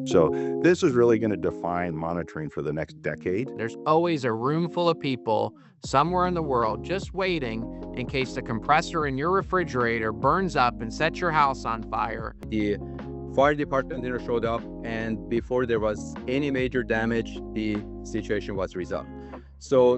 So this is really going to define monitoring for the next decade. There's always a room full of people somewhere in the world just waiting in case the compressor in your refrigerator burns up and sets your house on fire. The fire department showed up, and before there was any major damage, the situation was resolved. So,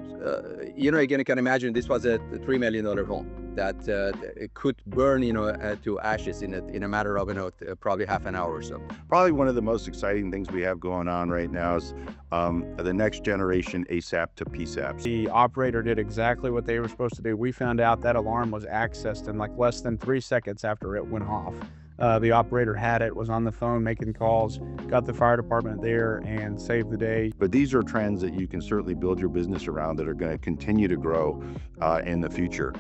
again, you can imagine this was a $3 million home that it could burn, to ashes in a matter of, probably half an hour or so. Probably one of the most exciting things we have going on right now is the next generation ASAP-to-PSAP. The operator did exactly what they were supposed to do. We found out that alarm was accessed in like less than 3 seconds after it went off. The operator had it, was on the phone making calls, got the fire department there and saved the day. But these are trends that you can certainly build your business around that are going to continue to grow in the future.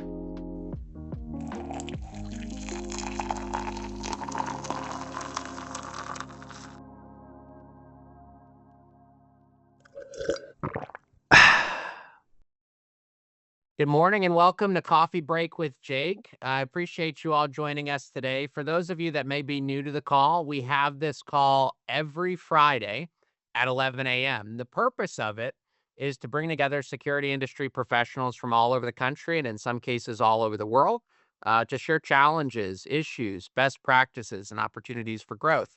Good morning and welcome to Coffee Break with Jake. I appreciate you all joining us today. For those of you that may be new to the call, we have this call every Friday at 11 a.m. The purpose of it is to bring together security industry professionals from all over the country and in some cases all over the world to share challenges, issues, best practices, and opportunities for growth.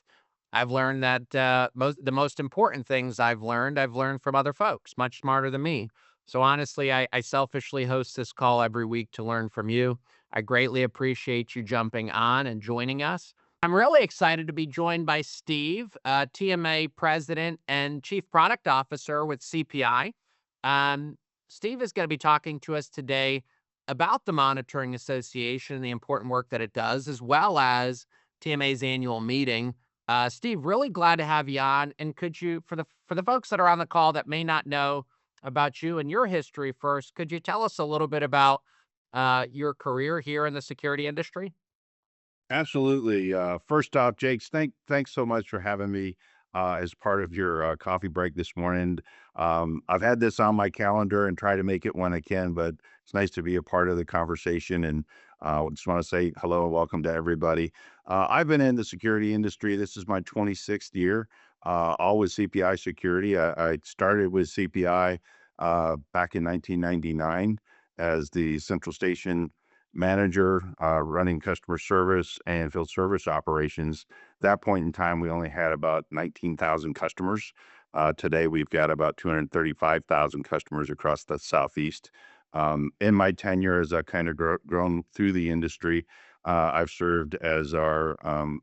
I've learned that the most important things I've learned from other folks, much smarter than me. So honestly, I selfishly host this call every week to learn from you. I greatly appreciate you jumping on and joining us. I'm really excited to be joined by Steve, TMA President and Chief Product Officer with CPI. Steve is going to be talking to us today about the Monitoring Association and the important work that it does, as well as TMA's annual meeting. Steve, really glad to have you on. And could you, for the folks that are on the call that may not know about you and your history first, could you tell us a little bit about your career here in the security industry? Absolutely. First off, Jake, thanks so much for having me as part of your coffee break this morning. I've had this on my calendar and try to make it when I can, but it's nice to be a part of the conversation. And just want to say hello and welcome to everybody. I've been in the security industry. This is my 26th year, all with CPI Security. I started with CPI back in 1999 as the central station manager, running customer service and field service operations. That point in time, we only had about 19,000 customers. Today, we've got about 235,000 customers across the Southeast. In my tenure, as I've kind of grown through the industry, I've served as our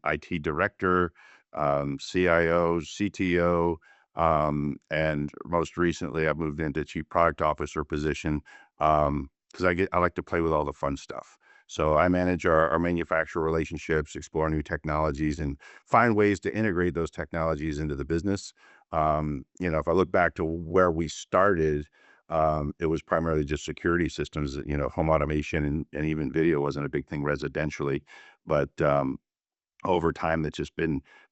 IT director, CIO, CTO, and most recently, I've moved into chief product officer position because I like to play with all the fun stuff. So I manage our manufacturer relationships, explore new technologies, and find ways to integrate those technologies into the business. If I look back to where we started, it was primarily just security systems, home automation and even video wasn't a big thing residentially. But over time, that's just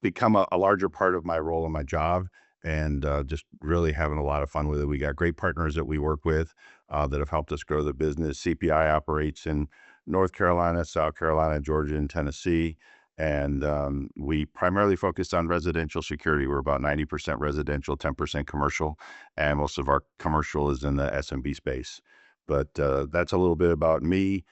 become a larger part of my role and my job, and just really having a lot of fun with it. We got great partners that we work with that have helped us grow the business. CPI operates in North Carolina, South Carolina, Georgia, and Tennessee. And we primarily focus on residential security. We're about 90% residential, 10% commercial, and most of our commercial is in the SMB space. But that's a little bit about me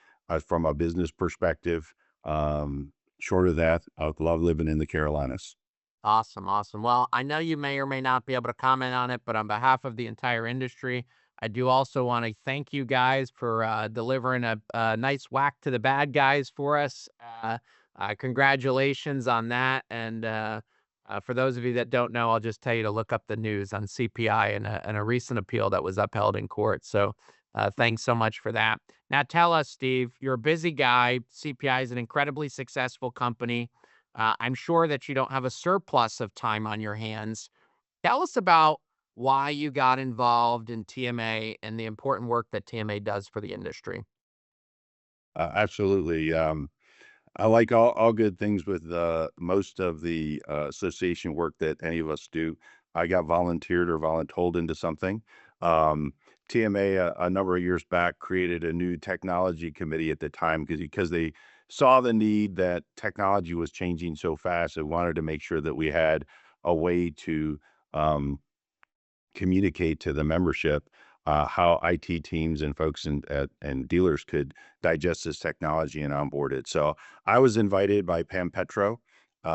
from a business perspective. Short of that, I love living in the Carolinas. Awesome. Well, I know you may or may not be able to comment on it, but on behalf of the entire industry, I do also want to thank you guys for delivering a nice whack to the bad guys for us. Congratulations on that. And for those of you that don't know, I'll just tell you to look up the news on CPI and a recent appeal that was upheld in court. So thanks so much for that. Now tell us, Steve, you're a busy guy. CPI is an incredibly successful company. I'm sure that you don't have a surplus of time on your hands. Tell us about why you got involved in TMA and the important work that TMA does for the industry. Absolutely. I like all good things with most of the association work that any of us do. I got volunteered or voluntold into something. TMA a number of years back created a new technology committee at the time because they saw the need that technology was changing so fast and wanted to make sure that we had a way to communicate to the membership how IT teams and folks and dealers could digest this technology and onboard it. So I was invited by Pam Petro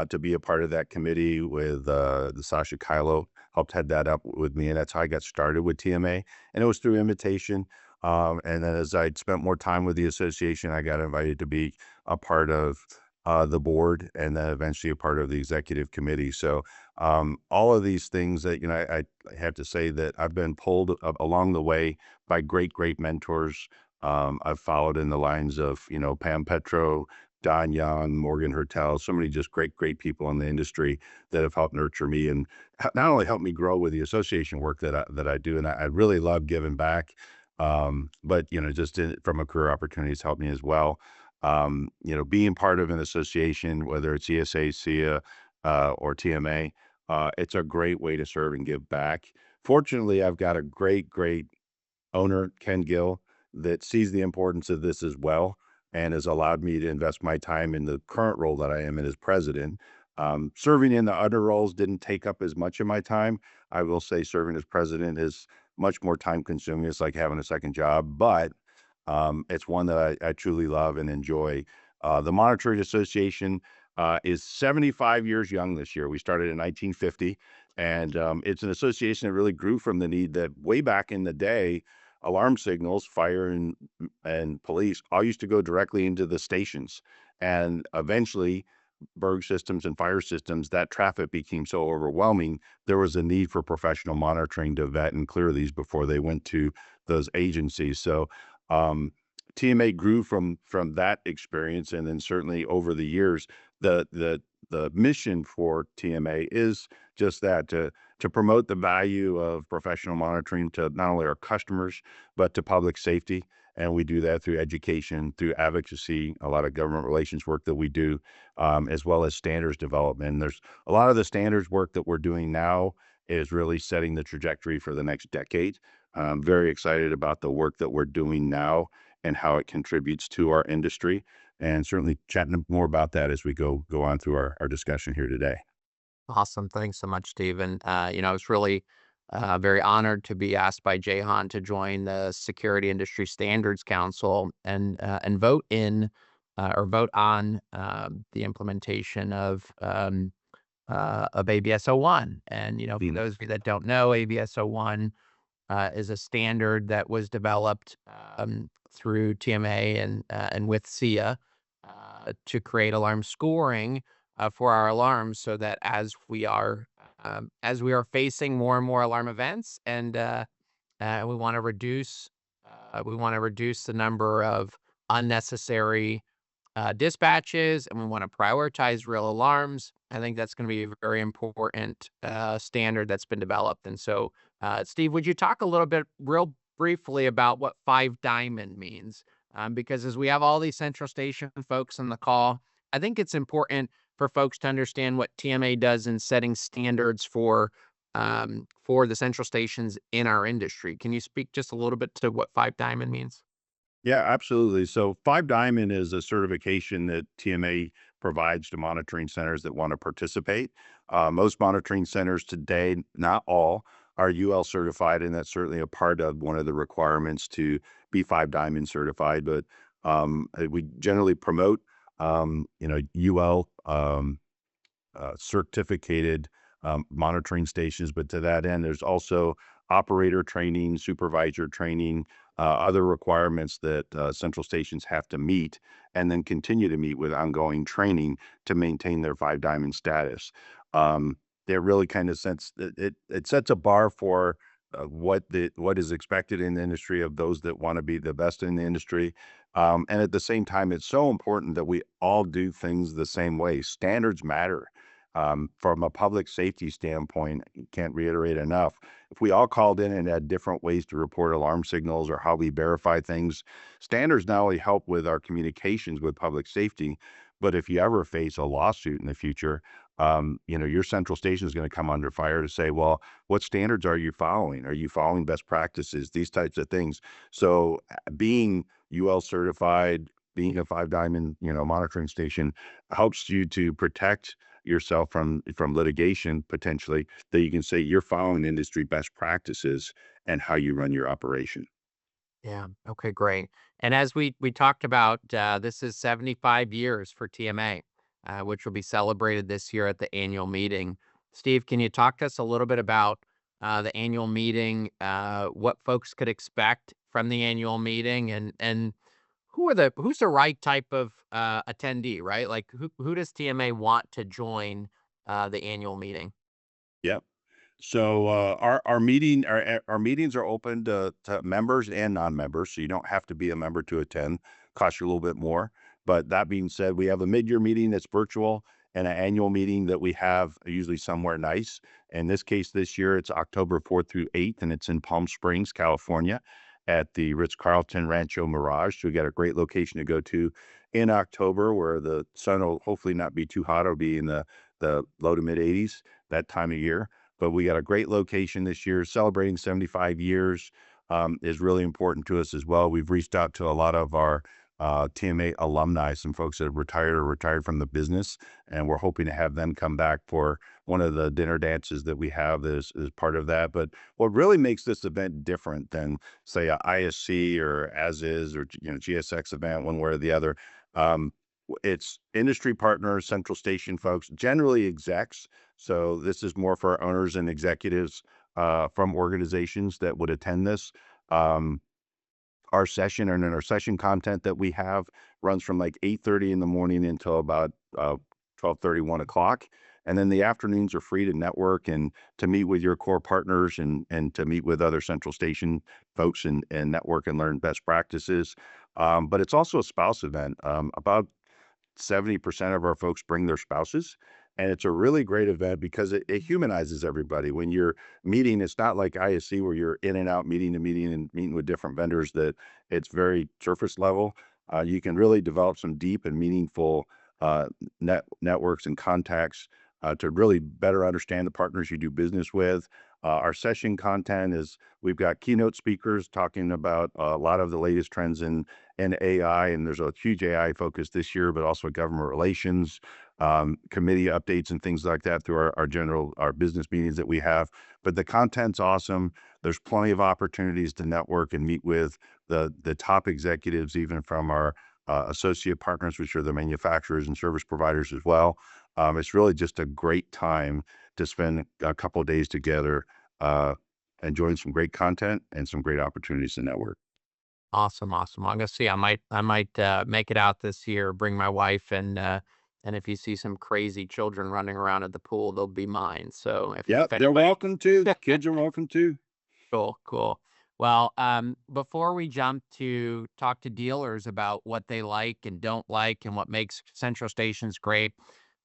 to be a part of that committee with the Sasha Kylo helped head that up with me, and that's how I got started with TMA. And it was through invitation. And then as I spent more time with the association, I got invited to be a part of the board, and then eventually a part of the executive committee. So all of these things that, I have to say that I've been pulled along the way by great mentors. I've followed in the lines of, Pam Petro, Don Young, Morgan Hertel, so many just great people in the industry that have helped nurture me and not only helped me grow with the association work that I do. And I really love giving back. But, just from a career opportunities helped me as well. Being part of an association, whether it's ESA, SIA, or TMA, it's a great way to serve and give back. Fortunately, I've got a great owner, Ken Gill, that sees the importance of this as well and has allowed me to invest my time in the current role that I am in as president. Serving in the other roles didn't take up as much of my time. I will say serving as president is much more time consuming. It's like having a second job, but it's one that I truly love and enjoy. The Monitoring Association is 75 years young this year. We started in 1950, and it's an association that really grew from the need that way back in the day, alarm signals, fire and police, all used to go directly into the stations. And eventually, Berg systems and fire systems, that traffic became so overwhelming, there was a need for professional monitoring to vet and clear these before they went to those agencies. So um, TMA grew from that experience, and then certainly over the years, the mission for TMA is just that to promote the value of professional monitoring to not only our customers but to public safety. And we do that through education, through advocacy, a lot of government relations work that we do, as well as standards development. And there's a lot of the standards work that we're doing now is really setting the trajectory for the next decade. I'm very excited about the work that we're doing now and how it contributes to our industry, and certainly chatting more about that as we go on through our discussion here today. Awesome. Thanks so much, Steve. And, I was really very honored to be asked by Jahan to join the Security Industry Standards Council and vote in or vote on the implementation of ABS-01. And, for those of you that don't know, ABS-01 is a standard that was developed through TMA and with SIA to create alarm scoring for our alarms, so that as we are facing more and more alarm events, and we want to reduce the number of unnecessary dispatches, and we want to prioritize real alarms. I think that's going to be a very important standard that's been developed. And so, Steve, would you talk a little bit real briefly about what 5 Diamond means? Because as we have all these central station folks on the call, I think it's important for folks to understand what TMA does in setting standards for the central stations in our industry. Can you speak just a little bit to what 5 Diamond means? Yeah, absolutely. So 5 Diamond is a certification that TMA provides to monitoring centers that want to participate. Most monitoring centers today, not all, are UL certified, and that's certainly a part of one of the requirements to be 5 Diamond certified. But we generally promote, UL certificated monitoring stations. But to that end, there's also operator training, supervisor training, other requirements that central stations have to meet, and then continue to meet with ongoing training to maintain their 5 Diamond status. It really kind of sets it sets a bar for what is expected in the industry of those that want to be the best in the industry. And at the same time, it's so important that we all do things the same way. Standards matter. From a public safety standpoint, can't reiterate enough. If we all called in and had different ways to report alarm signals or how we verify things, standards not only help with our communications with public safety, but if you ever face a lawsuit in the future, your central station is going to come under fire to say, well, what standards are you following? Are you following best practices? These types of things. So being UL certified, being a 5 Diamond, monitoring station helps you to protect yourself from litigation potentially, that you can say you're following industry best practices and how you run your operation. Yeah. Okay, great. And as we talked about, this is 75 years for TMA, which will be celebrated this year at the annual meeting. Steve, can you talk to us a little bit about the annual meeting, what folks could expect from the annual meeting, and who's the right type of attendee, right? Like who does TMA want to join the annual meeting? Yep. So our meetings are open to members and non-members, so you don't have to be a member to attend. Costs you a little bit more. But that being said, we have a mid-year meeting that's virtual and an annual meeting that we have usually somewhere nice. In this case, this year it's October 4th through 8th, and it's in Palm Springs, California, at the Ritz-Carlton Rancho Mirage. So we got a great location to go to in October, where the sun will hopefully not be too hot. It'll be in the low to mid 80s that time of year. But we got a great location this year. Celebrating 75 years is really important to us as well. We've reached out to a lot of our TMA alumni, some folks that have retired or retired from the business, and we're hoping to have them come back for one of the dinner dances that we have as part of that. But what really makes this event different than, say, a ISC or As Is or GSX event, one way or the other, it's industry partners, central station folks, generally execs. So this is more for owners and executives from organizations that would attend this. Um, our session and then our session content that we have runs from like 8:30 in the morning until about 12:30, 1 o'clock. And then the afternoons are free to network and to meet with your core partners and to meet with other central station folks and network and learn best practices. But it's also a spouse event. About 70% of our folks bring their spouses. And it's a really great event because it humanizes everybody. When you're meeting, it's not like ISC where you're in and out meeting to meeting and meeting with different vendors, that it's very surface level. You can really develop some deep and meaningful networks and contacts to really better understand the partners you do business with. Our session content is, we've got keynote speakers talking about a lot of the latest trends in AI, and there's a huge AI focus this year, but also government relations, committee updates and things like that through our business meetings that we have. But the content's awesome. There's plenty of opportunities to network and meet with the top executives, even from our associate partners, which are the manufacturers and service providers as well. It's really just a great time to spend a couple of days together, enjoying some great content and some great opportunities to network. Awesome, awesome. I'm gonna see. I might make it out this year. Bring my wife, and if you see some crazy children running around at the pool, they'll be mine. So Yep, if they're welcome to. Kids are welcome too. cool, cool. Well, before we jump to talk to dealers about what they like and don't like and what makes central stations great,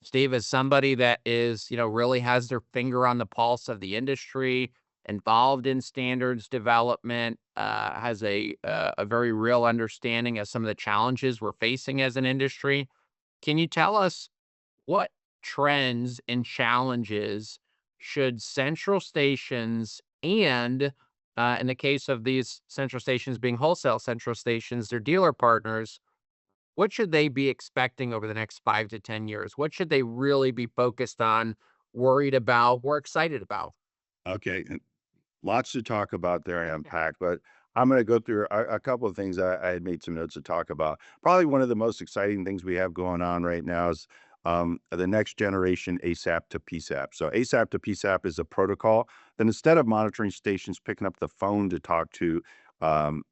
Steve, is somebody that is, really has their finger on the pulse of the industry, involved in standards development, has a very real understanding of some of the challenges we're facing as an industry. Can you tell us what trends and challenges should central stations and, in the case of these central stations being wholesale central stations, their dealer partners, what should they be expecting over the next 5 to 10 years? What should they really be focused on, worried about, or excited about? Okay. Lots to talk about there and unpack, but I'm going to go through a couple of things I had made some notes to talk about. Probably one of the most exciting things we have going on right now is the next generation ASAP to PSAP. So ASAP to PSAP is a protocol that, instead of monitoring stations picking up the phone to talk to um,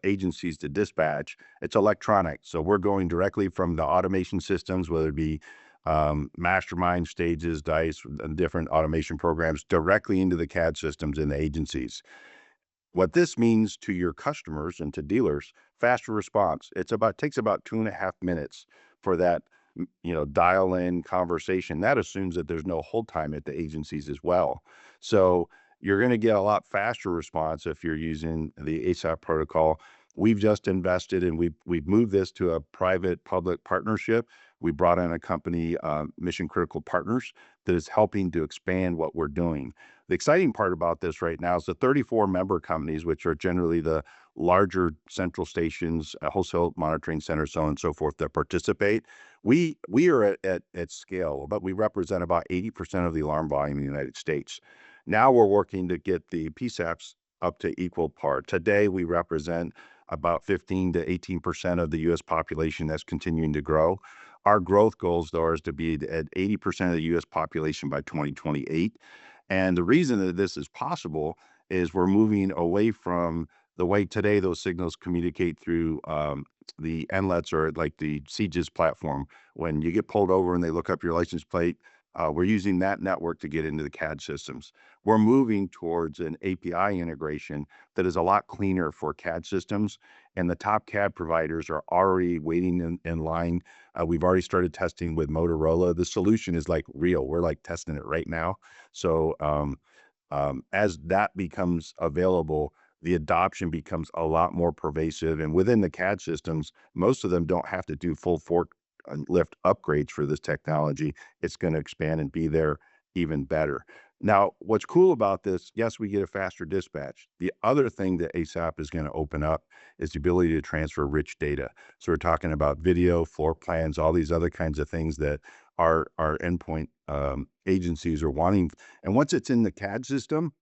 agencies to dispatch, it's electronic. So we're going directly from the automation systems, whether it be mastermind stages, dice, and different automation programs, directly into the CAD systems in the agencies. What this means to your customers and to dealers: faster response. Takes about 2.5 minutes for that, dial in conversation. That assumes that there's no hold time at the agencies as well. So you're going to get a lot faster response if you're using the ASAP protocol. We've just invested and we've moved this to a private public partnership. We brought in a company, Mission Critical Partners, that is helping to expand what we're doing. The exciting part about this right now is the 34 member companies, which are generally the larger central stations, wholesale monitoring centers, so on and so forth, that participate. We are at scale, but we represent about 80% of the alarm volume in the United States. Now we're working to get the PSAPs up to equal part. Today, we represent about 15 to 18% of the U.S. population that's continuing to grow. Our growth goals, though, is to be at 80% of the U.S. population by 2028. And the reason that this is possible is we're moving away from the way today those signals communicate through the NLETs or like the CGIS platform. When you get pulled over and they look up your license plate, we're using that network to get into the CAD systems. We're moving towards an API integration that is a lot cleaner for CAD systems, and the top CAD providers are already waiting in line. We've already started testing with Motorola. The solution is like real. We're like testing it right now. So as that becomes available, the adoption becomes a lot more pervasive. And within the CAD systems, most of them don't have to do full fork lift upgrades for this technology. It's going to expand and be there even better. Now, what's cool about this, yes, we get a faster dispatch. The other thing that ASAP is going to open up is the ability to transfer rich data. So we're talking about video, floor plans, all these other kinds of things that our endpoint agencies are wanting. And once it's in the CAD system,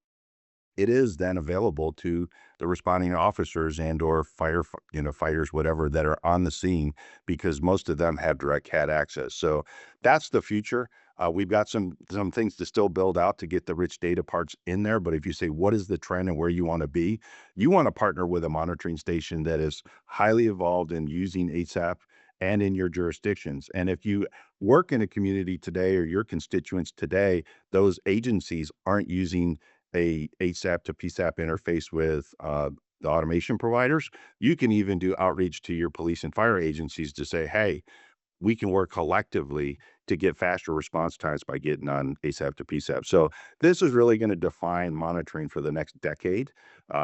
it is then available to the responding officers and or fighters, whatever, that are on the scene, because most of them have direct CAD access. So that's the future. We've got some things to still build out to get the rich data parts in there. But if you say, what is the trend and where you want to be, you want to partner with a monitoring station that is highly evolved in using ASAP and in your jurisdictions. And if you work in a community today or your constituents today, those agencies aren't using a ASAP-to-PSAP interface with the automation providers, you can even do outreach to your police and fire agencies to say, hey, we can work collectively to get faster response times by getting on ASAP-to-PSAP. So this is really going to define monitoring for the next decade.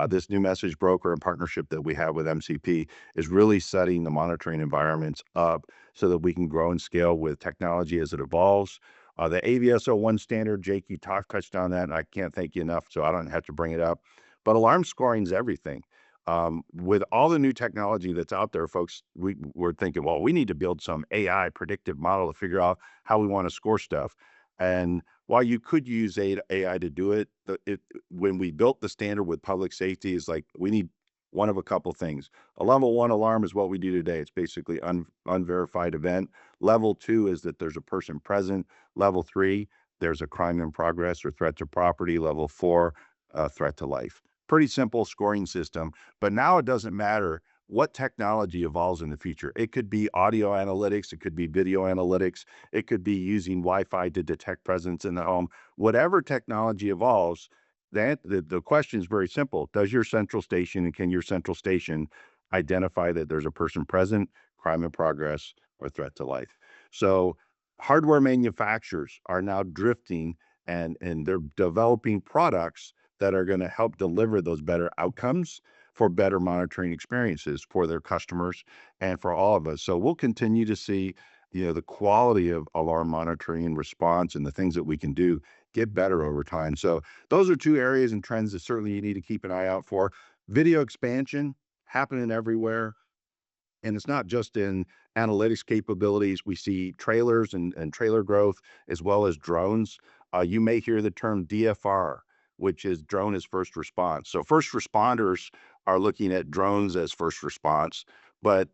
This new message broker and partnership that we have with MCP is really setting the monitoring environments up so that we can grow and scale with technology as it evolves. The AVSO1 standard, Jake, you touched on that, and I can't thank you enough, so I don't have to bring it up. But alarm scoring is everything. With all the new technology that's out there, folks, we're thinking, well, we need to build some AI predictive model to figure out how we want to score stuff. And while you could use AI to do it, when we built the standard with public safety, is like we need one of a couple things. A level 1 alarm is what we do today. It's basically unverified event. Level 2 is that there's a person present. Level 3, there's a crime in progress or threat to property. Level 4, threat to life. Pretty simple scoring system, but now it doesn't matter what technology evolves in the future. It could be audio analytics, it could be video analytics, it could be using Wi-Fi to detect presence in the home. Whatever technology evolves, the question is very simple. Does your central station and can your central station identify that there's a person present, crime in progress, or threat to life? So hardware manufacturers are now drifting and they're developing products that are going to help deliver those better outcomes for better monitoring experiences for their customers and for all of us. So we'll continue to see, the quality of alarm monitoring and response and the things that we can do get better over time. So those are two areas and trends that certainly you need to keep an eye out for. Video expansion happening everywhere. And it's not just in analytics capabilities. We see trailers and trailer growth as well as drones. You may hear the term DFR, which is drone as first response. So first responders are looking at drones as first response. But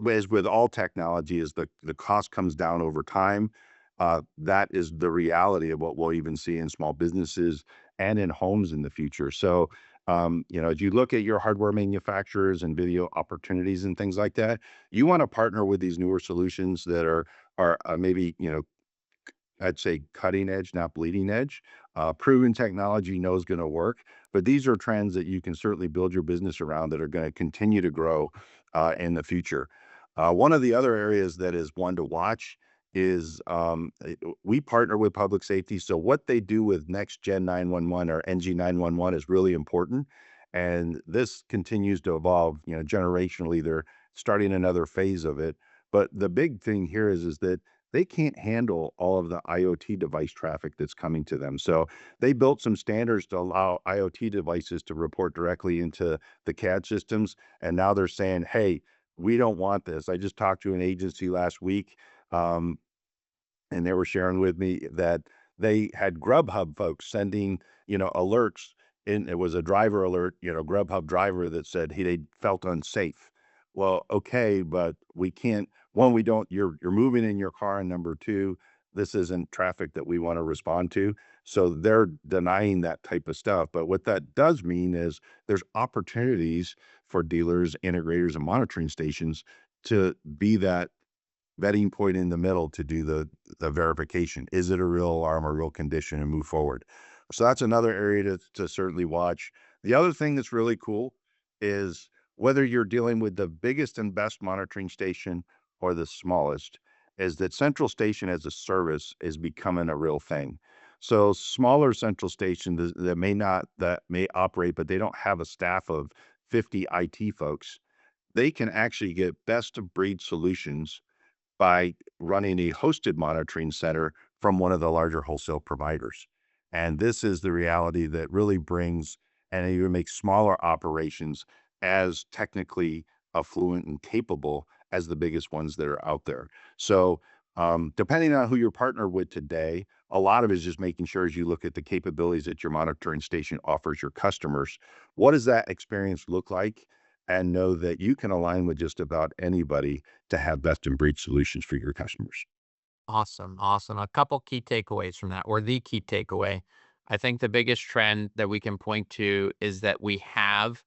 as with all technology, as the cost comes down over time, that is the reality of what we'll even see in small businesses and in homes in the future. So, as you look at your hardware manufacturers and video opportunities and things like that, you want to partner with these newer solutions that are maybe, I'd say cutting edge, not bleeding edge. Proven technology knows going to work, but these are trends that you can certainly build your business around that are going to continue to grow in the future. One of the other areas that is one to watch is we partner with public safety. So what they do with Next Gen 911 or NG 911 is really important. And this continues to evolve, generationally. They're starting another phase of it. But the big thing here is that they can't handle all of the IoT device traffic that's coming to them. So they built some standards to allow IoT devices to report directly into the CAD systems. And now they're saying, hey, we don't want this. I just talked to an agency last week, and they were sharing with me that they had Grubhub folks sending, alerts. And it was a driver alert, Grubhub driver that said they felt unsafe. Well, okay, but we can't. One, we don't. You're moving in your car, and number two, this isn't traffic that we want to respond to. So they're denying that type of stuff. But what that does mean is there's opportunities for dealers, integrators, and monitoring stations to be that vetting point in the middle to do the verification. Is it a real alarm or real condition, and move forward? So that's another area to certainly watch. The other thing that's really cool is whether you're dealing with the biggest and best monitoring station or the smallest, is that central station as a service is becoming a real thing. So smaller central stations that may operate, but they don't have a staff of 50 IT folks, they can actually get best of breed solutions by running a hosted monitoring center from one of the larger wholesale providers. And this is the reality that really brings and even makes smaller operations as technically affluent and capable as the biggest ones that are out there. So, depending on who you're partnered with today, a lot of it is just making sure as you look at the capabilities that your monitoring station offers your customers, what does that experience look like? And know that you can align with just about anybody to have best in breed solutions for your customers. Awesome. Awesome. A couple key takeaways from that, or the key takeaway. I think the biggest trend that we can point to is that we have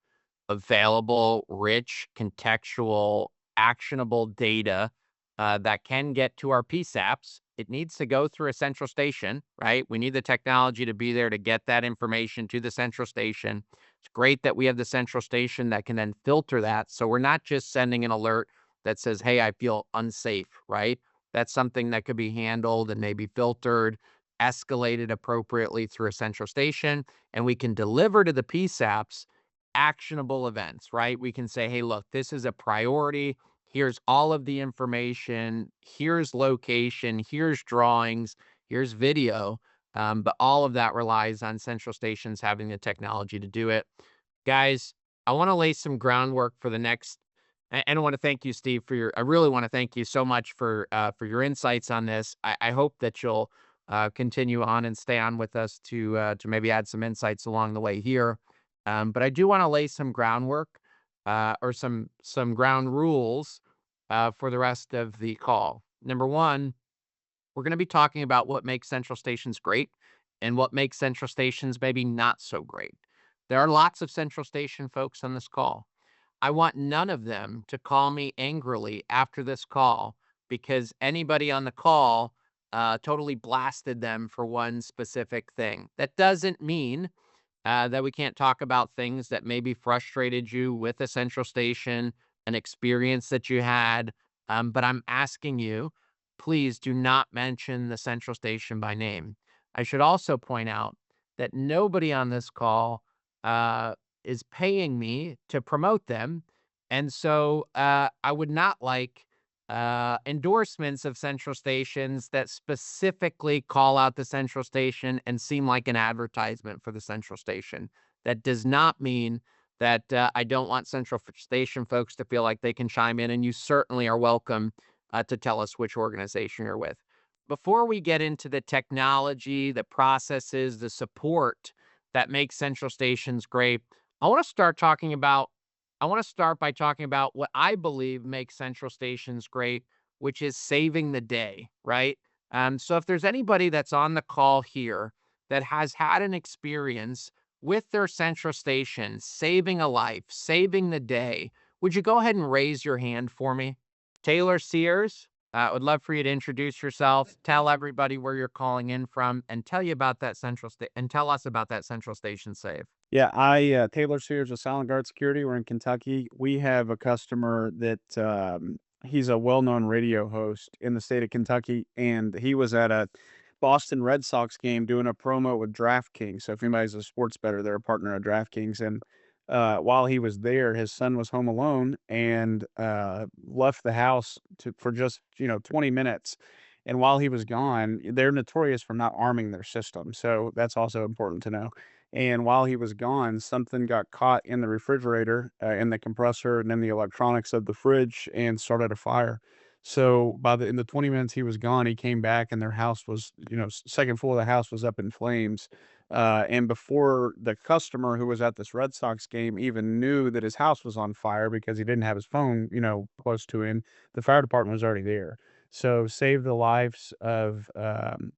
available, rich, contextual, actionable data that can get to our PSAPs. It needs to go through a central station, right? We need the technology to be there to get that information to the central station. It's great that we have the central station that can then filter that. So we're not just sending an alert that says, hey, I feel unsafe, right? That's something that could be handled and maybe filtered, escalated appropriately through a central station, and we can deliver to the PSAPs actionable events, right? We can say, hey, look, this is a priority. Here's all of the information. Here's location. Here's drawings. Here's video. But all of that relies on central stations having the technology to do it. Guys, I want to lay some groundwork for the next. And I want to thank you, Steve, for your. I really want to thank you so much for your insights on this. I hope that you'll continue on and stay on with us to maybe add some insights along the way here. But I do want to lay some groundwork or some ground rules for the rest of the call. Number one, we're going to be talking about what makes central stations great and what makes central stations maybe not so great. There are lots of central station folks on this call. I want none of them to call me angrily after this call because anybody on the call totally blasted them for one specific thing. That doesn't mean that we can't talk about things that maybe frustrated you with a central station, an experience that you had. But I'm asking you, please do not mention the central station by name. I should also point out that nobody on this call is paying me to promote them. And so I would not like endorsements of central stations that specifically call out the central station and seem like an advertisement for the central station. That does not mean that I don't want central station folks to feel like they can chime in, and you certainly are welcome to tell us which organization you're with. Before we get into the technology, the processes, the support that makes central stations great, I want to start by talking about what I believe makes central stations great, which is saving the day, right? So if there's anybody that's on the call here that has had an experience with their central station, saving a life, saving the day, would you go ahead and raise your hand for me? Taylor Sears, I would love for you to introduce yourself, tell everybody where you're calling in from, and tell us about that central station save. Yeah, Taylor Sears of Silent Guard Security. We're in Kentucky. We have a customer that he's a well-known radio host in the state of Kentucky, and he was at a Boston Red Sox game doing a promo with DraftKings. So if anybody's a sports bettor, they're a partner of DraftKings. And while he was there, his son was home alone and left the house for just 20 minutes. And while he was gone, they're notorious for not arming their system. So that's also important to know. And while he was gone, something got caught in the refrigerator, in the compressor, and in the electronics of the fridge and started a fire. So in the 20 minutes he was gone, he came back and their house was, second floor of the house was up in flames. And before the customer who was at this Red Sox game even knew that his house was on fire because he didn't have his phone, close to him, the fire department was already there. So saved the lives of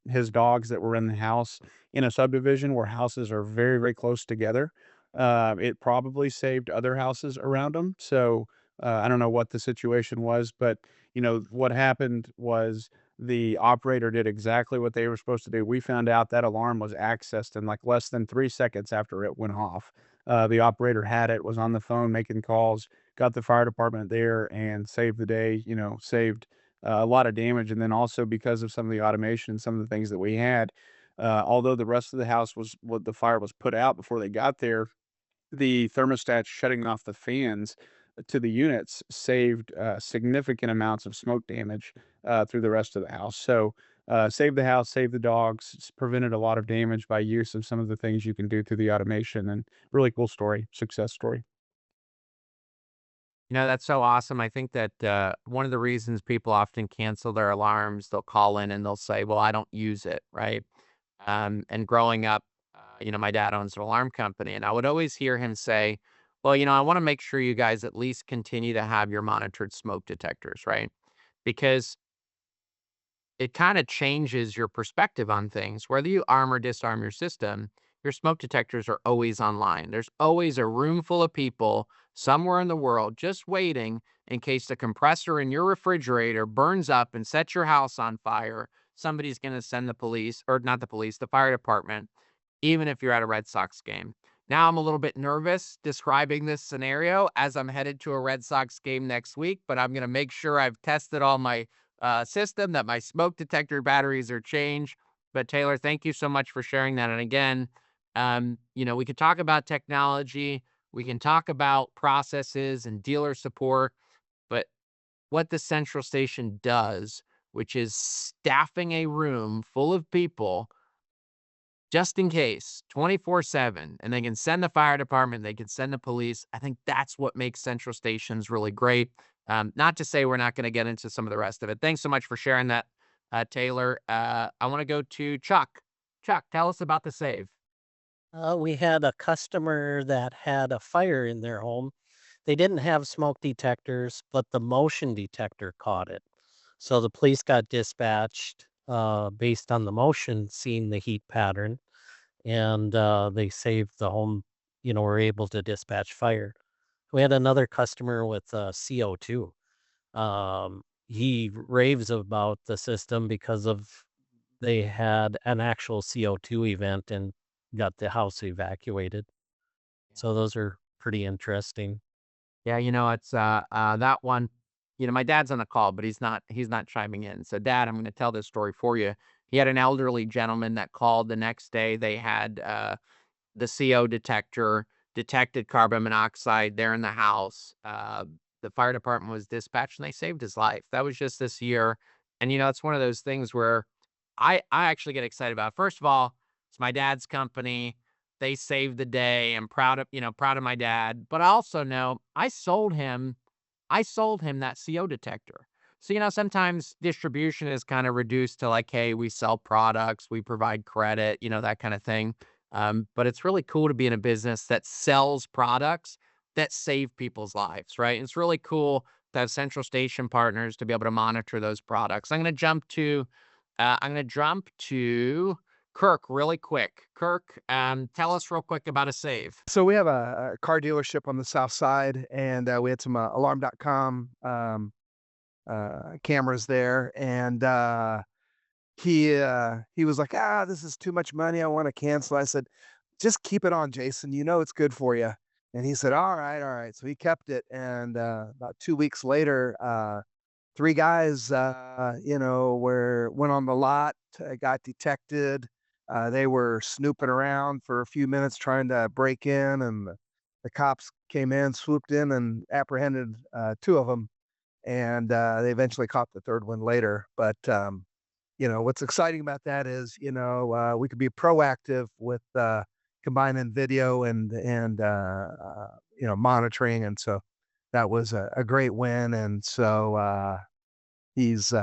his dogs that were in the house in a subdivision where houses are very, very close together. It probably saved other houses around them. So I don't know what the situation was, but what happened was the operator did exactly what they were supposed to do. We found out that alarm was accessed in like less than 3 seconds after it went off. The operator had it, was on the phone making calls, got the fire department there and saved the day, saved a lot of damage. And then also because of some of the automation and some of the things that we had, although the rest of the house was what the fire was put out before they got there, the thermostat shutting off the fans to the units saved significant amounts of smoke damage through the rest of the house. So, saved the house, saved the dogs, prevented a lot of damage by use of some of the things you can do through the automation. And really cool story, success story. That's so awesome. I think that one of the reasons people often cancel their alarms, they'll call in and they'll say, well, I don't use it, right? And growing up, my dad owns an alarm company, and I would always hear him say, well, I want to make sure you guys at least continue to have your monitored smoke detectors, right? Because it kind of changes your perspective on things. Whether you arm or disarm your system, your smoke detectors are always online. There's always a room full of people somewhere in the world just waiting in case the compressor in your refrigerator burns up and sets your house on fire. Somebody's going to send the police, or not the police, the fire department, even if you're at a Red Sox game. Now I'm a little bit nervous describing this scenario as I'm headed to a Red Sox game next week, but I'm going to make sure I've tested all my system, that my smoke detector batteries are changed. But Taylor, thank you so much for sharing that. And again, we could talk about technology, we can talk about processes and dealer support, but what the central station does, which is staffing a room full of people just in case, 24/7, and they can send the fire department, they can send the police. I think that's what makes central stations really great. Not to say we're not going to get into some of the rest of it. Thanks so much for sharing that, Taylor. I want to go to Chuck. Chuck, tell us about the save. We had a customer that had a fire in their home. They didn't have smoke detectors, but the motion detector caught it. So the police got dispatched based on the motion, seeing the heat pattern, and they saved the home, were able to dispatch fire. We had another customer with CO2. He raves about the system because of they had an actual CO2 event and got the house evacuated. So those are pretty interesting. Yeah, it's that one. My dad's on the call, but he's not chiming in. So, Dad, I'm going to tell this story for you. He had an elderly gentleman that called the next day. They had the CO detector detected carbon monoxide there in the house. The fire department was dispatched and they saved his life. That was just this year. And it's one of those things where I actually get excited about. First of all, it's my dad's company. They saved the day. I'm proud of my dad. But I also know I sold him that CO detector. So, sometimes distribution is kind of reduced to like, hey, we sell products, we provide credit, that kind of thing. But it's really cool to be in a business that sells products that save people's lives, right? It's really cool to have central station partners to be able to monitor those products. I'm going to jump to Kirk really quick. Kirk, tell us real quick about a save. So we have a car dealership on the south side, and we had some alarm.com cameras there, and he was like, this is too much money. I want to cancel. I said, just keep it on, Jason. It's good for you. And he said, all right, all right. So he kept it, and about 2 weeks later, three guys, went on the lot, got detected. They were snooping around for a few minutes trying to break in, and the cops came in, swooped in, and apprehended two of them. And they eventually caught the third one later. But what's exciting about that is, we could be proactive with combining video and monitoring, and so that was a great win. And so he's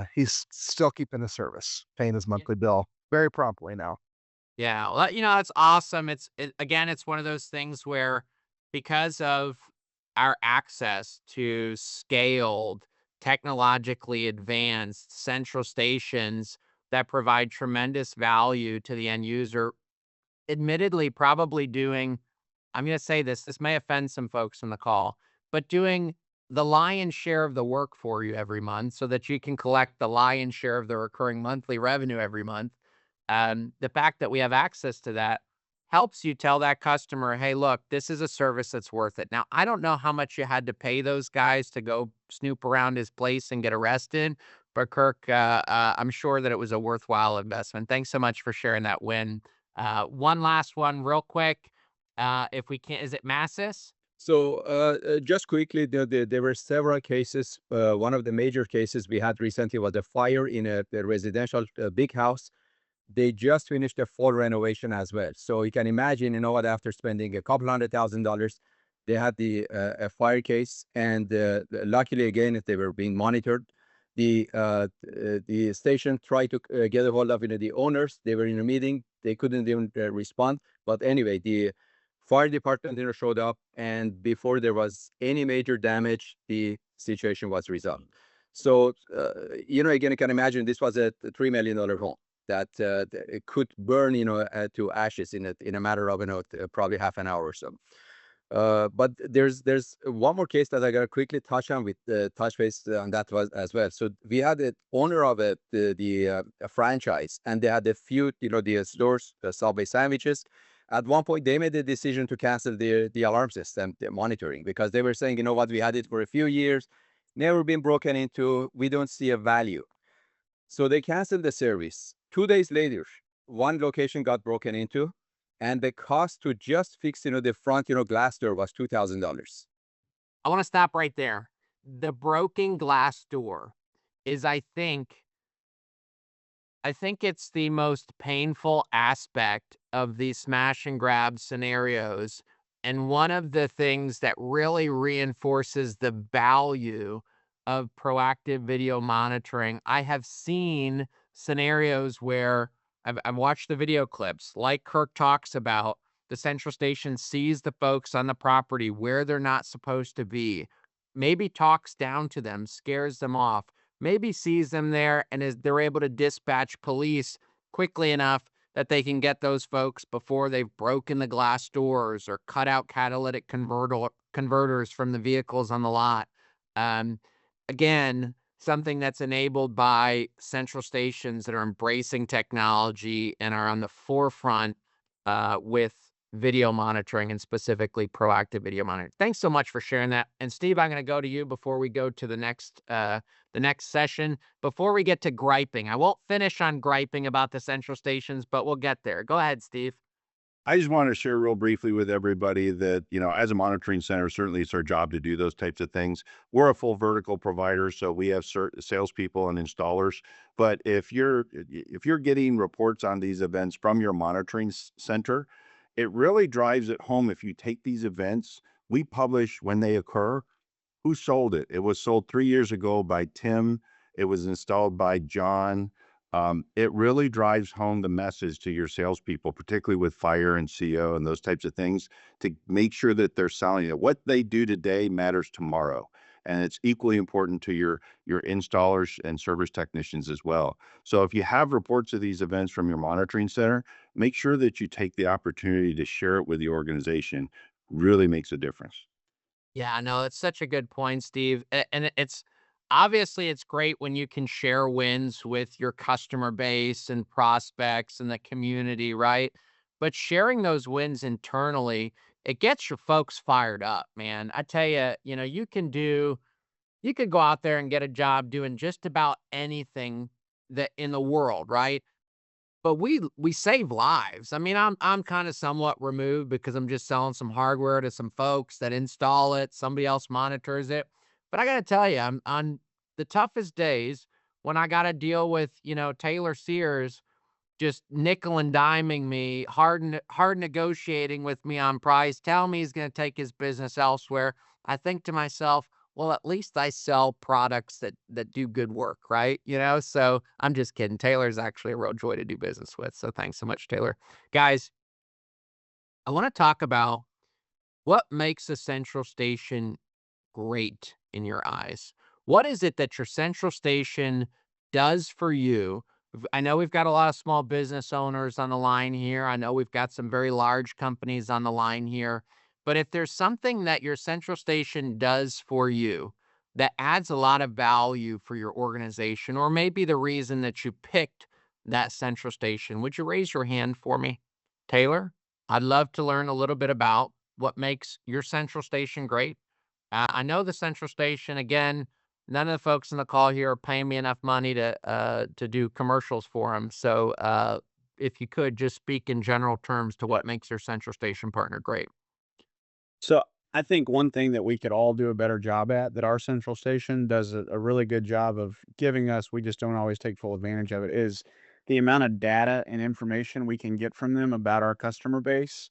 still keeping the service, paying his monthly bill very promptly now. Yeah, well, that's awesome. Again, it's one of those things where because of our access to scaled, technologically advanced central stations that provide tremendous value to the end user, admittedly, probably doing, I'm going to say this may offend some folks on the call, but doing the lion's share of the work for you every month so that you can collect the lion's share of the recurring monthly revenue every month. The fact that we have access to that helps you tell that customer, hey, look, this is a service that's worth it. Now, I don't know how much you had to pay those guys to go snoop around his place and get arrested, but Kirk, I'm sure that it was a worthwhile investment. Thanks so much for sharing that win. One last one, real quick. If we can, is it Massis? So just quickly, there were several cases. One of the major cases we had recently was a fire in a residential big house. They just finished a full renovation as well. So you can imagine, after spending a couple $100,000, they had a fire case, and luckily again, they were being monitored. The station tried to get a hold of the owners. They were in a meeting. They couldn't even respond. But anyway, the fire department showed up, and before there was any major damage, the situation was resolved. So again, you can imagine this was a $3 million home that it could burn, to ashes in a matter of probably half an hour or so. But there's one more case that I gotta quickly touch on with touch base on that was as well. So we had the owner of a franchise, and they had a few, the stores, Subway sandwiches. At one point, they made the decision to cancel the alarm system, the monitoring, because they were saying, we had it for a few years, never been broken into. We don't see a value. So they canceled the service. 2 days later, one location got broken into, and the cost to just fix, the front, glass door was $2,000. I want to stop right there. The broken glass door is, I think it's the most painful aspect of these smash and grab scenarios. And one of the things that really reinforces the value of proactive video monitoring. I have seen scenarios where I've watched the video clips, like Kirk talks about. The central station sees the folks on the property where they're not supposed to be, maybe talks down to them, scares them off, maybe sees them there, and they're able to dispatch police quickly enough that they can get those folks before they've broken the glass doors or cut out catalytic converters from the vehicles on the lot. Again, something that's enabled by central stations that are embracing technology and are on the forefront with video monitoring, and specifically proactive video monitoring. Thanks so much for sharing that. And Steve, I'm going to go to you before we go to the next session. Before we get to griping, I won't finish on griping about the central stations, but we'll get there. Go ahead, Steve. I just want to share real briefly with everybody that, as a monitoring center, certainly it's our job to do those types of things. We're a full vertical provider, so we have salespeople and installers. But if you're getting reports on these events from your monitoring center, it really drives it home. If you take these events, we publish when they occur, who sold it. It was sold 3 years ago by Tim. It was installed by John. It really drives home the message to your salespeople, particularly with fire and CO and those types of things, to make sure that they're selling it. What they do today matters tomorrow. And it's equally important to your installers and service technicians as well. So if you have reports of these events from your monitoring center, make sure that you take the opportunity to share it with the organization. Really makes a difference. Yeah, no, it's such a good point, Steve. And it's obviously it's great when you can share wins with your customer base and prospects and the community, right? But sharing those wins internally, it gets your folks fired up, man. I tell you, you could go out there and get a job doing just about anything that in the world, right? But we save lives. I mean, I'm kind of somewhat removed because I'm just selling some hardware to some folks that install it. Somebody else monitors it. But I got to tell you, I'm on the toughest days when I got to deal with, Taylor Sears just nickel and diming me, hard negotiating with me on price, telling me he's going to take his business elsewhere, I think to myself, well, at least I sell products that do good work, right? So I'm just kidding. Taylor's actually a real joy to do business with. So thanks so much, Taylor. Guys, I want to talk about what makes a central station great in your eyes. What is it that your central station does for you? I know we've got a lot of small business owners on the line here. I know we've got some very large companies on the line here. But if there's something that your central station does for you that adds a lot of value for your organization, or maybe the reason that you picked that central station, would you raise your hand for me? Taylor, I'd love to learn a little bit about what makes your central station great. I know the central station, again, none of the folks on the call here are paying me enough money to do commercials for them. So if you could just speak in general terms to what makes your central station partner great. So I think one thing that we could all do a better job at, that our central station does a really good job of giving us, we just don't always take full advantage of it, is the amount of data and information we can get from them about our customer base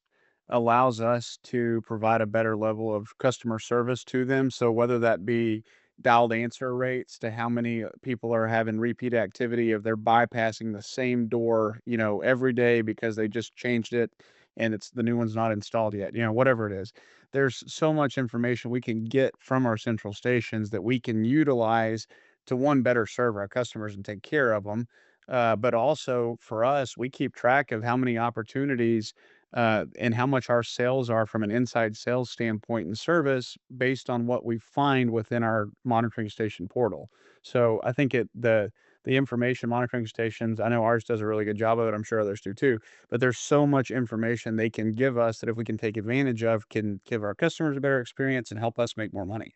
allows us to provide a better level of customer service to them. So whether that be dialed answer rates to how many people are having repeat activity, if they're bypassing the same door, every day because they just changed it and it's the new one's not installed yet, whatever it is. There's so much information we can get from our central stations that we can utilize to, one, better serve our customers and take care of them. But also for us, we keep track of how many opportunities and how much our sales are from an inside sales standpoint and service based on what we find within our monitoring station portal. So I think the information monitoring stations, I know ours does a really good job of it. I'm sure others do too. But there's so much information they can give us that if we can take advantage of, can give our customers a better experience and help us make more money.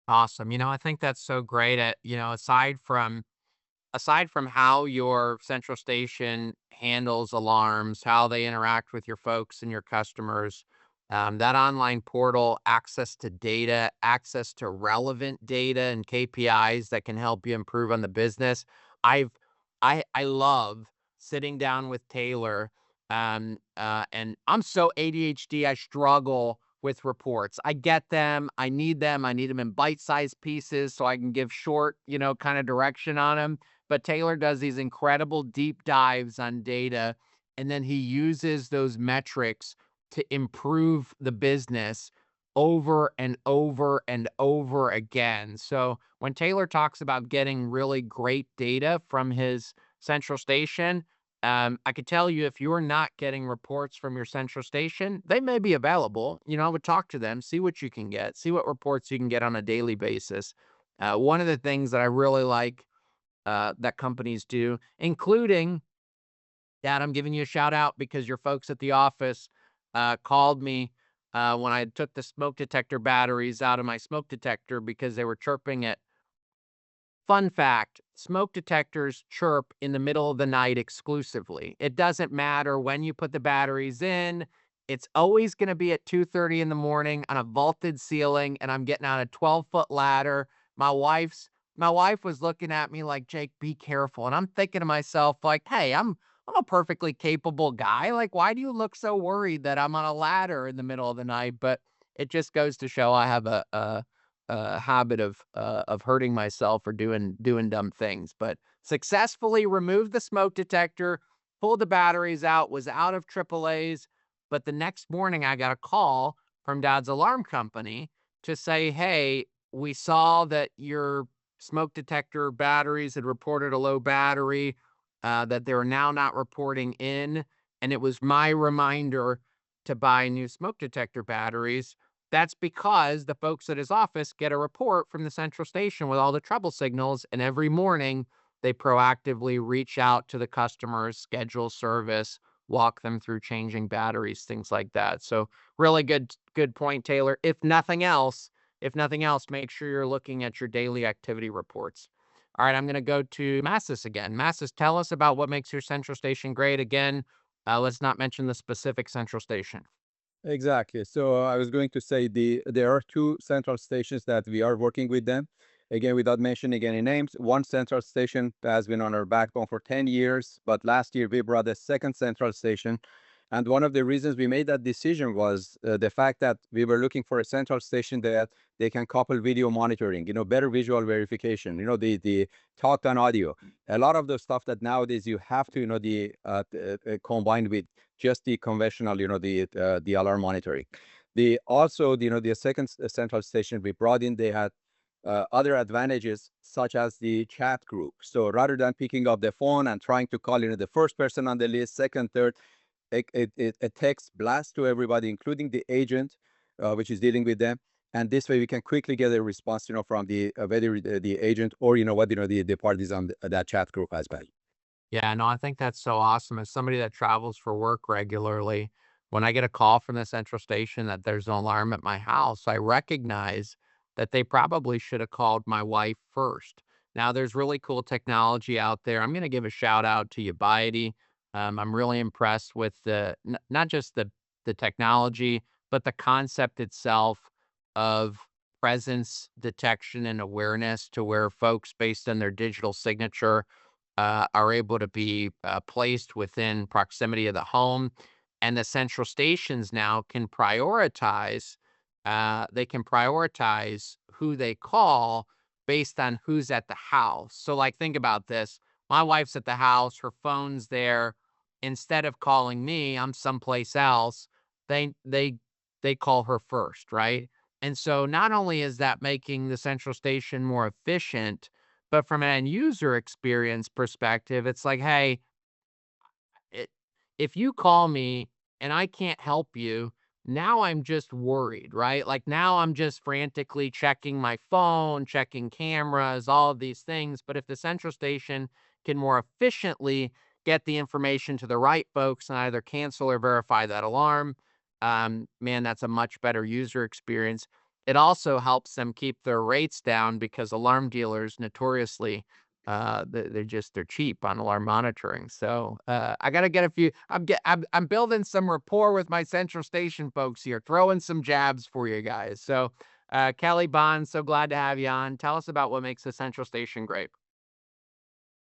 Awesome. I think that's so great at, aside from how your central station handles alarms, how they interact with your folks and your customers, that online portal, access to data, access to relevant data and KPIs that can help you improve on the business. I've I love sitting down with Taylor, and I'm so ADHD. I struggle with reports. I get them. I need them. I need them in bite-sized pieces so I can give short, kind of direction on them. But Taylor does these incredible deep dives on data, and then he uses those metrics to improve the business over and over and over again. So when Taylor talks about getting really great data from his central station, I could tell you if you're not getting reports from your central station, they may be available. I would talk to them, see what you can get, see what reports you can get on a daily basis. One of the things that I really like that companies do, including, Dad, I'm giving you a shout out because your folks at the office called me when I took the smoke detector batteries out of my smoke detector because they were chirping at. Fun fact, smoke detectors chirp in the middle of the night exclusively. It doesn't matter when you put the batteries in. It's always going to be at 2:30 in the morning on a vaulted ceiling, and I'm getting on a 12-foot ladder. My wife was looking at me like, Jake, be careful. And I'm thinking to myself, like, hey, I'm a perfectly capable guy. Like, why do you look so worried that I'm on a ladder in the middle of the night? But it just goes to show I have a habit of hurting myself or doing dumb things. But successfully removed the smoke detector, pulled the batteries out, was out of AAA's. But the next morning, I got a call from Dad's alarm company to say, hey, we saw that your smoke detector batteries had reported a low battery, that they're now not reporting in. And it was my reminder to buy new smoke detector batteries. That's because the folks at his office get a report from the central station with all the trouble signals, and every morning they proactively reach out to the customers, schedule service, walk them through changing batteries, things like that. So really good point, Taylor. If nothing else, make sure you're looking at your daily activity reports. All right, I'm going to go to Massis again. Massis, tell us about what makes your central station great. Again, let's not mention the specific central station. Exactly. So I was going to say there are two central stations that we are working with them. Again, without mentioning any names, one central station that has been on our backbone for 10 years, but last year we brought a second central station. And one of the reasons we made that decision was the fact that we were looking for a central station that they can couple video monitoring, better visual verification, the talk and audio. A lot of the stuff that nowadays you have to, combined with just the conventional, the alarm monitoring. The second central station we brought in, they had other advantages such as the chat group. So rather than picking up the phone and trying to call, the first person on the list, second, third, a text blast to everybody, including the agent, which is dealing with them. And this way we can quickly get a response, from the whether the agent or the parties on that chat group as well. Yeah, no, I think that's so awesome. As somebody that travels for work regularly, when I get a call from the central station that there's an alarm at my house, I recognize that they probably should have called my wife first. Now, there's really cool technology out there. I'm going to give a shout out to Ubiety. I'm really impressed with not just the technology, but the concept itself of presence detection and awareness, to where folks, based on their digital signature, are able to be placed within proximity of the home. And the central stations now can prioritize, who they call based on who's at the house. So, like, think about this. My wife's at the house, her phone's there. Instead of calling me, I'm someplace else. They call her first, right? And so not only is that making the central station more efficient, but from an end user experience perspective, it's like, hey, it, if you call me and I can't help you, now I'm just worried, right? Like, now I'm just frantically checking my phone, checking cameras, all of these things. But if the central station can more efficiently get the information to the right folks and either cancel or verify that alarm, man, that's a much better user experience. It also helps them keep their rates down, because alarm dealers notoriously, they're cheap on alarm monitoring. So I gotta get a few. I'm building some rapport with my central station folks here, throwing some jabs for you guys. So Kelly Bond, so glad to have you on. Tell us about what makes the central station great.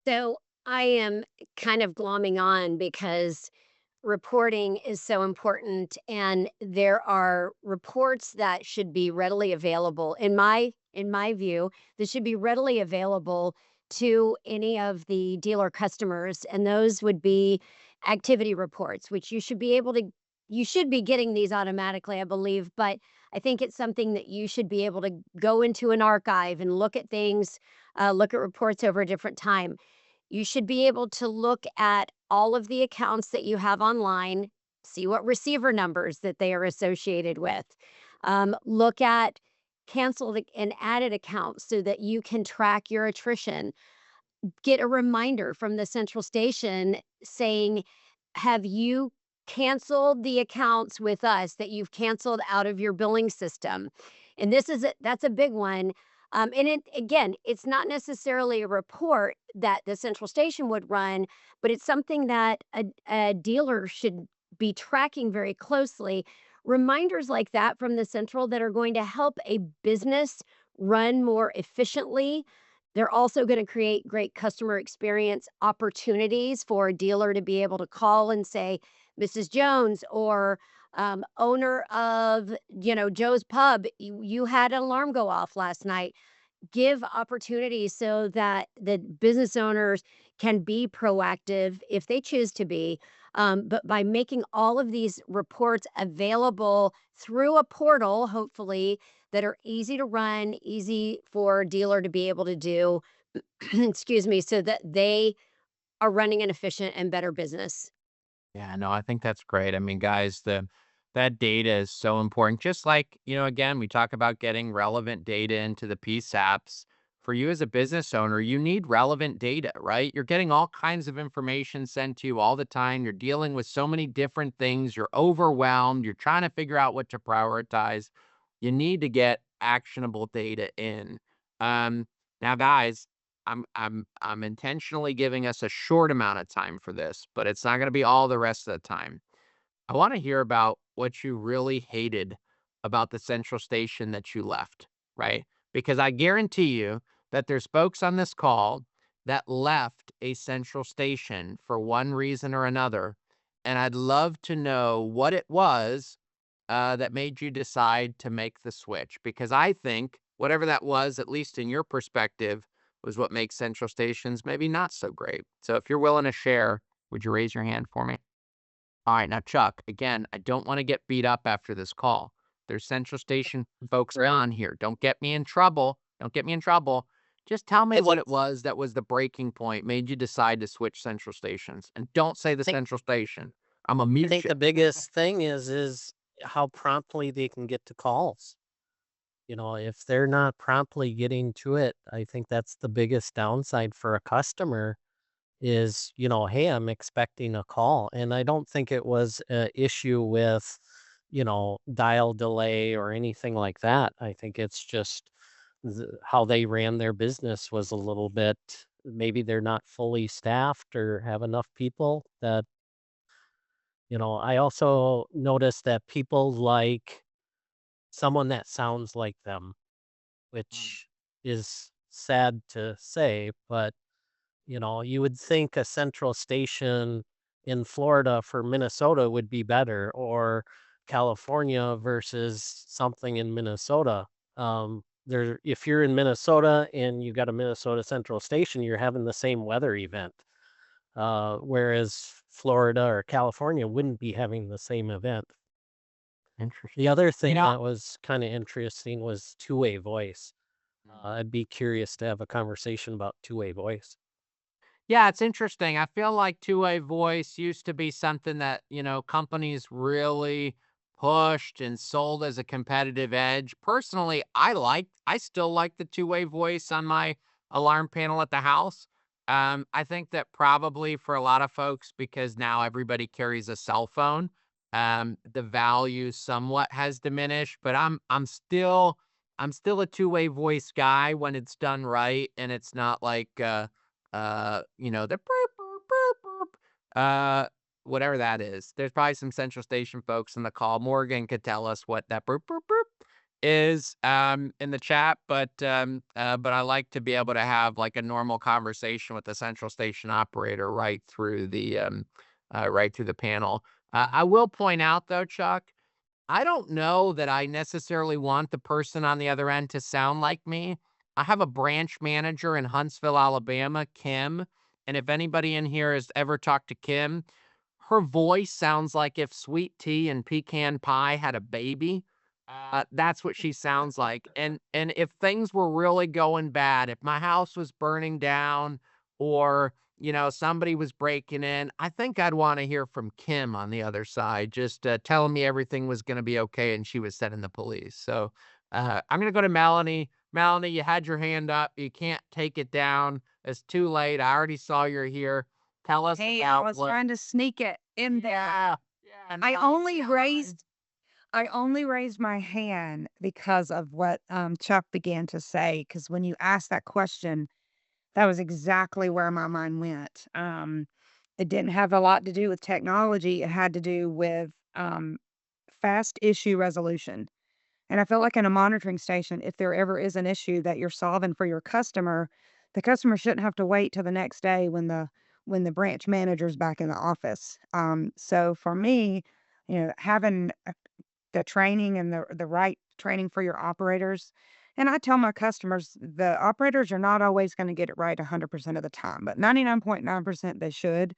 So I am kind of glomming on because reporting is so important, and there are reports that should be readily available in my view. This should be readily available to any of the dealer customers, and those would be activity reports, which you should be getting these automatically, I believe. But I think it's something that you should be able to go into an archive and look at things, look at reports over a different time. You should be able to look at all of the accounts that you have online, see what receiver numbers that they are associated with. Look at canceled and added accounts so that you can track your attrition. Get a reminder from the central station saying, have you canceled the accounts with us that you've canceled out of your billing system? And that's a big one. And it's not necessarily a report that the central station would run, but it's something that a dealer should be tracking very closely. Reminders like that from the central that are going to help a business run more efficiently. They're also going to create great customer experience opportunities for a dealer to be able to call and say, Mrs. Jones, or owner of, Joe's Pub, you had an alarm go off last night. Give opportunities so that the business owners can be proactive if they choose to be. But by making all of these reports available through a portal, hopefully, that are easy to run, easy for a dealer to be able to do, excuse me, so that they are running an efficient and better business. Yeah, no, I think that's great. I mean, guys, that data is so important. Just like, again, we talk about getting relevant data into the PSAPs. For you as a business owner, you need relevant data, right? You're getting all kinds of information sent to you all the time. You're dealing with so many different things. You're overwhelmed. You're trying to figure out what to prioritize. You need to get actionable data in. Now, guys, I'm intentionally giving us a short amount of time for this, but it's not going to be all the rest of the time. I want to hear about what you really hated about the central station that you left, right? because I guarantee you that there's folks on this call that left a central station for one reason or another. And I'd love to know what it was that made you decide to make the switch, because I think whatever that was, at least in your perspective, was what makes central stations maybe not so great. So if you're willing to share, would you raise your hand for me? All right, now Chuck, again, I don't want to get beat up after this call. There's central station folks on here. Don't get me in trouble. Don't get me in trouble. Just tell me what it was that was the breaking point, made you decide to switch central stations. And don't say the central station. I'm a I mute think you. the biggest thing is how promptly they can get to calls. If they're not promptly getting to it, I think that's the biggest downside for a customer is, hey, I'm expecting a call. And I don't think it was an issue with, dial delay or anything like that. I think it's just how they ran their business was a little bit, maybe they're not fully staffed or have enough people that, I also noticed that people like someone that sounds like them, which is sad to say, but you would think a central station in Florida for Minnesota would be better, or California versus something in Minnesota. If you're in Minnesota and you got a Minnesota Central Station, you're having the same weather event, whereas Florida or California wouldn't be having the same event. Interesting. The other thing know- that was kind of interesting was two-way voice. I'd be curious to have a conversation about two-way voice. Yeah, it's interesting. I feel like two-way voice used to be something that, companies really pushed and sold as a competitive edge. Personally, I still like the two-way voice on my alarm panel at the house. I think that probably for a lot of folks, because now everybody carries a cell phone, the value somewhat has diminished, but I'm still a two-way voice guy when it's done right and it's not like the boop, boop, boop, boop, whatever that is. There's probably some central station folks in the call. Morgan could tell us what that boop, boop, boop is in the chat, but I like to be able to have like a normal conversation with the central station operator right through the panel. I will point out though, Chuck, I don't know that I necessarily want the person on the other end to sound like me. I have a branch manager in Huntsville, Alabama, Kim. And if anybody in here has ever talked to Kim, her voice sounds like if sweet tea and pecan pie had a baby. That's what she sounds like. And if things were really going bad, if my house was burning down or somebody was breaking in, I think I'd want to hear from Kim on the other side, just telling me everything was going to be okay and she was sending the police. So I'm going to go to Melanie. Melanie, you had your hand up. You can't take it down. It's too late. I already saw you're here. Tell us Hey, I was trying to sneak it in there. Yeah. I only raised my hand because of what Chuck began to say. Because when you asked that question, that was exactly where my mind went. It didn't have a lot to do with technology. It had to do with fast issue resolution. And I feel like in a monitoring station, if there ever is an issue that you're solving for your customer, the customer shouldn't have to wait till the next day when the branch manager's back in the office. So for me, having the training and the right training for your operators. And I tell my customers the operators are not always going to get it right 100% of the time, but 99.9% they should.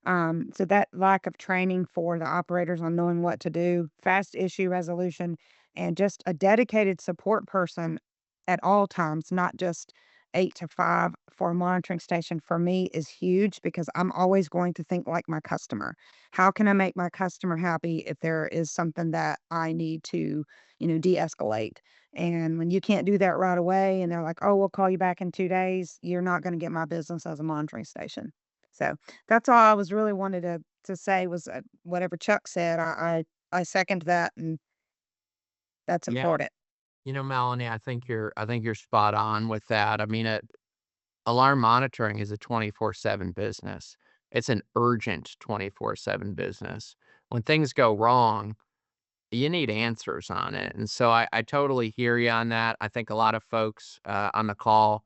So that lack of training for the operators on knowing what to do, fast issue resolution, and just a dedicated support person at all times, not just 8 to 5 for a monitoring station for me is huge because I'm always going to think like my customer. How can I make my customer happy if there is something that I need to, de-escalate? And when you can't do that right away and they're like, oh, we'll call you back in 2 days, you're not going to get my business as a monitoring station. So that's all I was really wanted to say was whatever Chuck said. I second that, and that's Yeah. important. Melanie, I think you're spot on with that. I mean, alarm monitoring is a 24/7 business. It's an urgent 24/7 business. When things go wrong, you need answers on it. And so I totally hear you on that. I think a lot of folks on the call,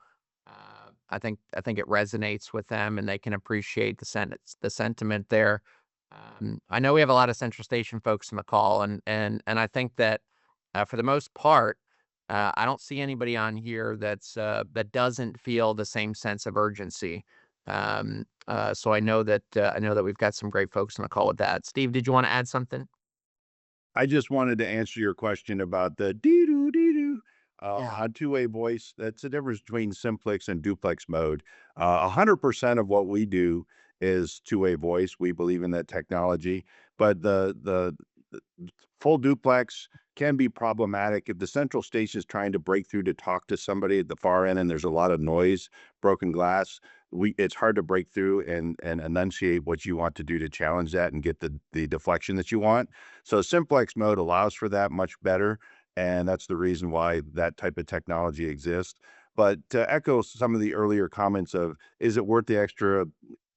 I think it resonates with them, and they can appreciate the sentiment there. I know we have a lot of Central Station folks in the call, and I think that for the most part, I don't see anybody on here that doesn't feel the same sense of urgency. So I know that we've got some great folks on the call with that. Steve, did you want to add something? I just wanted to answer your question about the dee-doo, dee-doo, Yeah. on two-way voice. That's the difference between simplex and duplex mode. 100% of what we do is two-way voice. We believe in that technology, but the full duplex can be problematic if the central station is trying to break through to talk to somebody at the far end and there's a lot of noise, broken glass. It's hard to break through and enunciate what you want to do to challenge that and get the deflection that you want. So simplex mode allows for that much better, and that's the reason why that type of technology exists. But to echo some of the earlier comments of, is it worth the extra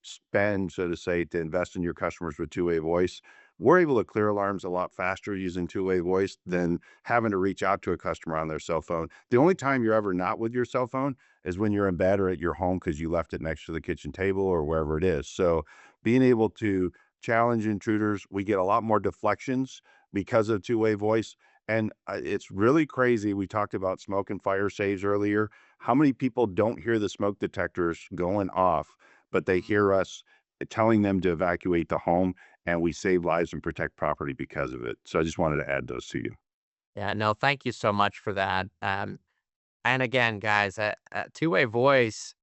spend, so to say, to invest in your customers with two-way voice? We're able to clear alarms a lot faster using two-way voice than having to reach out to a customer on their cell phone. The only time you're ever not with your cell phone is when you're in bed or at your home because you left it next to the kitchen table or wherever it is. So being able to challenge intruders, we get a lot more deflections because of two-way voice. And it's really crazy. We talked about smoke and fire saves earlier. How many people don't hear the smoke detectors going off, but they hear us telling them to evacuate the home, and we save lives and protect property because of it. So I just wanted to add those to you. Yeah, no, thank you so much for that. And again, guys, two-way voice,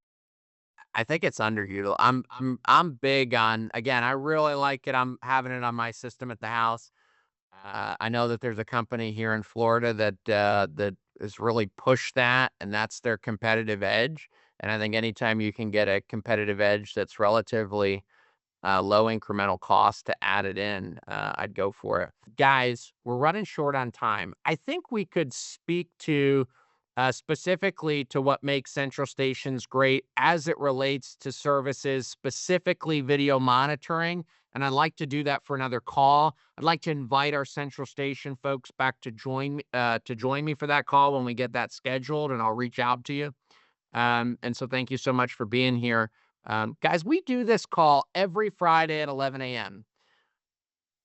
I think it's underutilized. I'm big on, again, I really like it. I'm having it on my system at the house. I know that there's a company here in Florida that has really pushed that, and that's their competitive edge. And I think anytime you can get a competitive edge that's relatively low incremental cost to add it in, I'd go for it. Guys, we're running short on time. I think we could speak to specifically to what makes central stations great as it relates to services, specifically video monitoring. And I'd like to do that for another call. I'd like to invite our central station folks back to join me for that call when we get that scheduled, and I'll reach out to you. And so thank you so much for being here. Guys, we do this call every Friday at 11 a.m.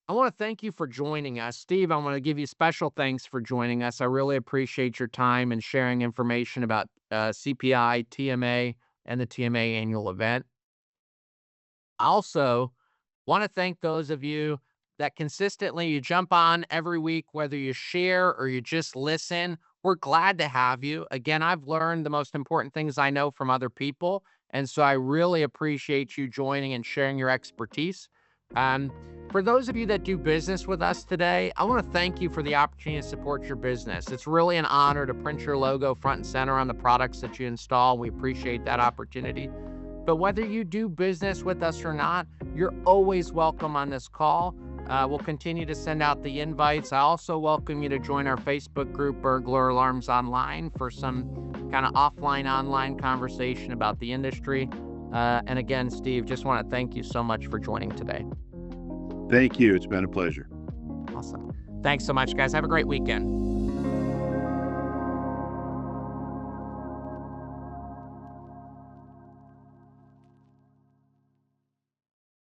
I want to thank you for joining us. Steve, I want to give you special thanks for joining us. I really appreciate your time and sharing information about CPI, TMA, and the TMA annual event. I also want to thank those of you that consistently you jump on every week, whether you share or you just listen. We're glad to have you. Again, I've learned the most important things I know from other people, and so I really appreciate you joining and sharing your expertise. For those of you that do business with us today, I want to thank you for the opportunity to support your business. It's really an honor to print your logo front and center on the products that you install. We appreciate that opportunity. But whether you do business with us or not, you're always welcome on this call. We'll continue to send out the invites. I also welcome you to join our Facebook group, Burglar Alarms Online, for some kind of offline, online conversation about the industry. And again, Steve, just want to thank you so much for joining today. Thank you. It's been a pleasure. Awesome. Thanks so much, guys. Have a great weekend.